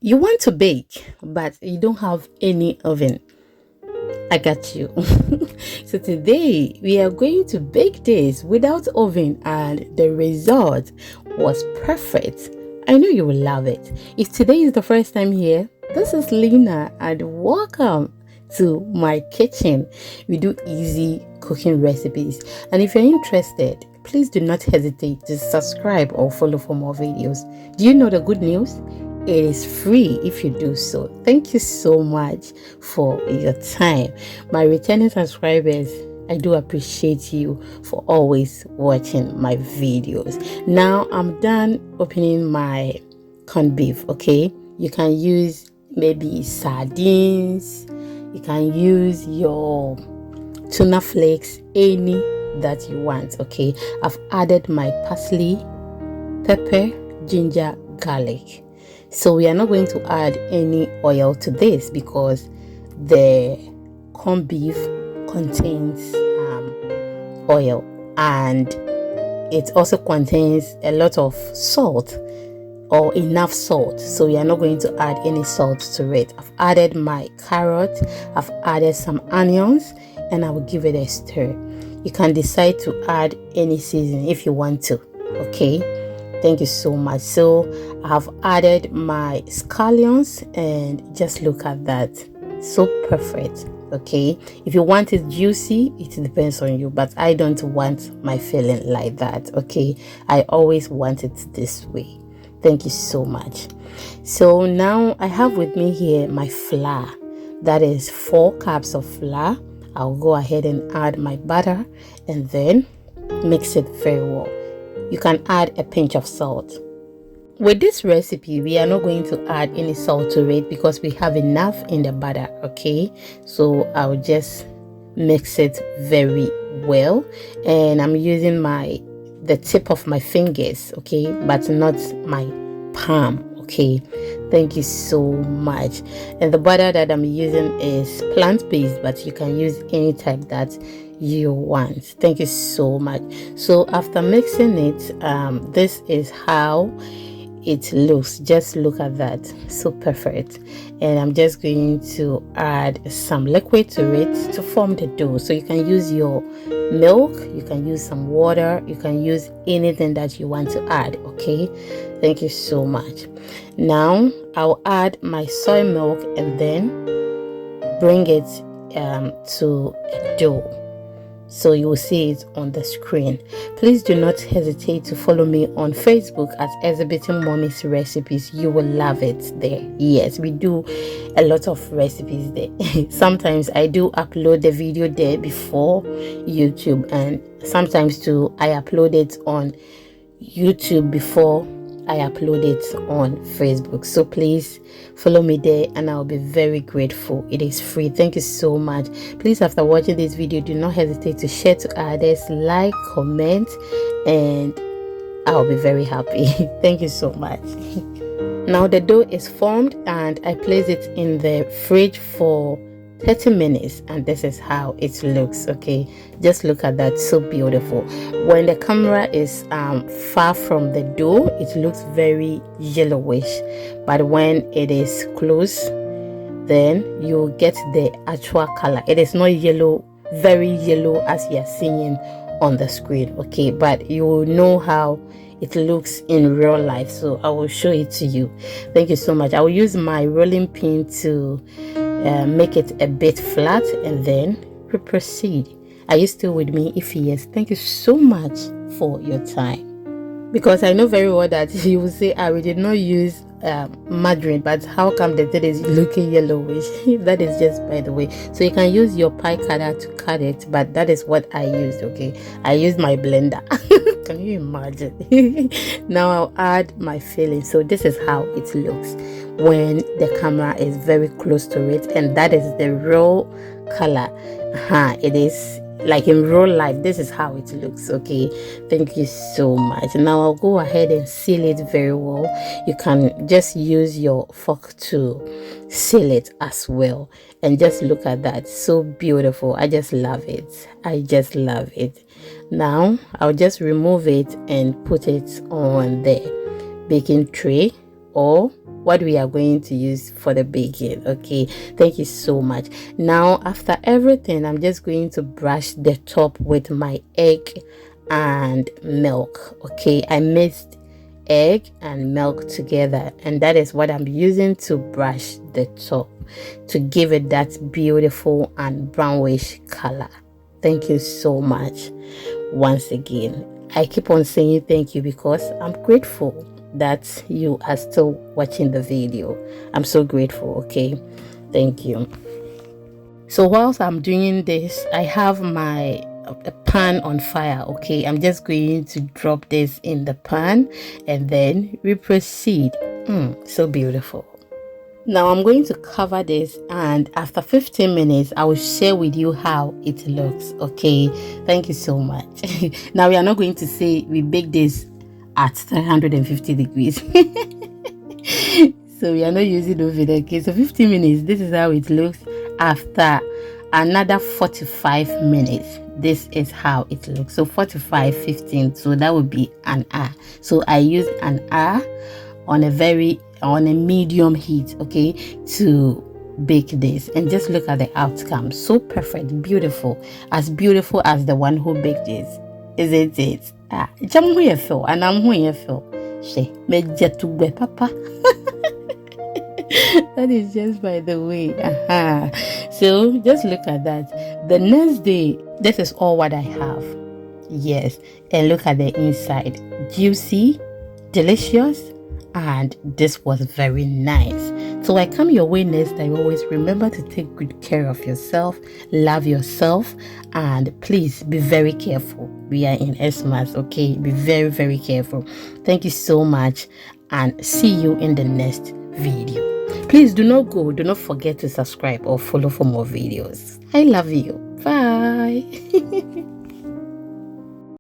You want to bake, but you don't have any oven. I got you. So today we are going to bake this without oven, and the result was perfect. I know you will love it. If today is the first time here, this is Lena and welcome to my kitchen. We do easy cooking recipes, and if you're interested, please do not hesitate to subscribe or follow for more videos. Do you know the good news? It is free if you do so. Thank you so much for your time. My returning subscribers, I do appreciate you for always watching my videos. Now I'm done opening my corned beef, okay? You can use maybe sardines, you can use your tuna flakes, any that you want, okay? I've added my parsley, pepper, ginger, garlic. So we are not going to add any oil to this because the corned beef contains oil, and it also contains a lot of salt, or enough salt, so we are not going to add any salt to it. I've added my carrot, I've added some onions, and I will give it a stir. You can decide to add any seasoning if you want to, okay? Thank you so much. So I have added my scallions, and just look at that, so perfect. Okay, if you want it juicy, it depends on you, but I don't want my filling like that. Okay, I always want it this way. Thank you so much. So now I have with me here my flour. That is 4 cups of flour. I'll go ahead and add my butter and then mix it very well. You can add a pinch of salt. With this recipe, we are not going to add any salt to it because we have enough in the butter, okay? So I'll just mix it very well, and I'm using the tip of my fingers, okay, but not my palm, okay? Thank you so much. And the butter that I'm using is plant-based, but you can use any type that you want. Thank you so much. So after mixing it, this is how it looks. Just look at that, so perfect. And I'm just going to add some liquid to it to form the dough. So you can use your milk, you can use some water, you can use anything that you want to add, okay? Thank you so much. Now I'll add my soy milk and then bring it to a dough. So you will see it on the screen. Please do not hesitate to follow me on Facebook at Exhibiting Mommy's Recipes. You will love it there. Yes, we do a lot of recipes there. Sometimes I do upload the video there before YouTube, and sometimes too I upload it on YouTube before I upload it on Facebook. So please follow me there and I'll be very grateful. It is free. Thank you so much. Please, after watching this video, do not hesitate to share to others, like, comment, and I'll be very happy. Thank you so much. Now the dough is formed and I place it in the fridge for 30 minutes, and this is how it looks, okay? Just look at that, so beautiful. When the camera is far from the dough, it looks very yellowish, but when it is close, then you get the actual color. It is not yellow, very yellow as you are seeing on the screen, okay? But you will know how it looks in real life, so I will show it to you. Thank you so much. I will use my rolling pin to make it a bit flat, and then we proceed. Are you still with me? If yes, thank you so much for your time, because I know very well that you will say, we did not use margarine, but how come the thing is looking yellowish? That is just by the way. So you can use your pie cutter to cut it, but that is what I used, okay? I used my blender. Can you imagine? Now I'll add my filling. So this is how it looks when the camera is very close to it, and that is the raw color. It is like in real life. This is how it looks, okay? Thank you so much. Now I'll go ahead and seal it very well. You can just use your fork to seal it as well, and just look at that, so beautiful. I just love it. I just love it. Now I'll just remove it and put it on the baking tray, or what we are going to use for the baking. Okay, thank you so much. Now after everything, I'm just going to brush the top with my egg and milk. Okay, I mixed egg and milk together, and that is what I'm using to brush the top to give it that beautiful and brownish color. Thank you so much once again. I keep on saying thank you because I'm grateful that you are still watching the video. I'm so grateful. Okay, thank you. So whilst I'm doing this, I have my pan on fire. Okay, I'm just going to drop this in the pan and then we proceed. So beautiful. Now I'm going to cover this, and after 15 minutes I will share with you how it looks. Okay, thank you so much. Now we are not going to say we bake this at 350 degrees. So we are not using oven. Okay, so 15 minutes, this is how it looks. After another 45 minutes, this is how it looks. So 45, 15, so that would be an hour. So I use an hour on a medium heat, okay, to bake this, and just look at the outcome. So perfect, beautiful as the one who baked this, isn't it? Jamu ye feel, and I'm who ye feel. She me jetu be papa. That is just by the way. So just look at that. The next day, this is all what I have. Yes, and look at the inside, juicy, delicious, and this was very nice. So I come your way next time. Always remember to take good care of yourself, love yourself, and please be very careful. We are in Xmas, okay? Be very, very careful. Thank you so much, and see you in the next video. Please do not forget to subscribe or follow for more videos. I love you. Bye.